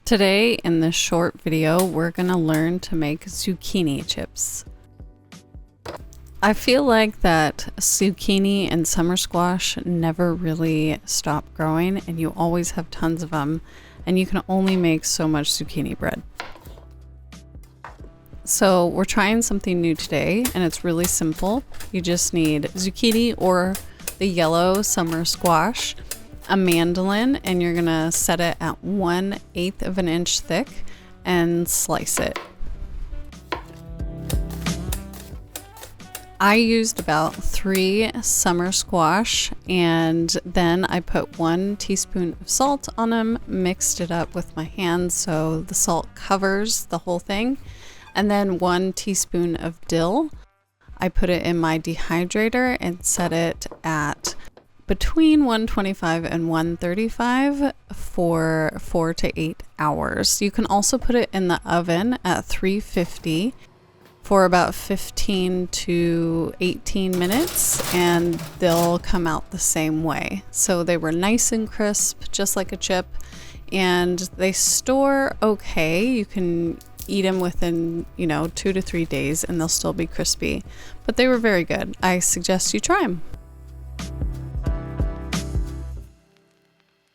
Today in this short video, we're gonna learn to make zucchini chips. I feel like that zucchini and summer squash never really stop growing and you always have tons of them and you can only make so much zucchini bread. So we're trying something new today and it's really simple. You just need zucchini or the yellow summer squash, a mandolin, and you're gonna set it at 1/8 of an inch thick and slice it. I used about 3 summer squash and then I put 1 teaspoon of salt on them, mixed it up with my hands so the salt covers the whole thing, and then 1 teaspoon of dill. I put it in my dehydrator and set it at between 125 and 135 for 4 to 8 hours. You can also put it in the oven at 350 for about 15 to 18 minutes and they'll come out the same way. So they were nice and crisp, just like a chip, and they store okay. You can eat them within, 2 to 3 days and they'll still be crispy, but they were very good. I suggest you try them.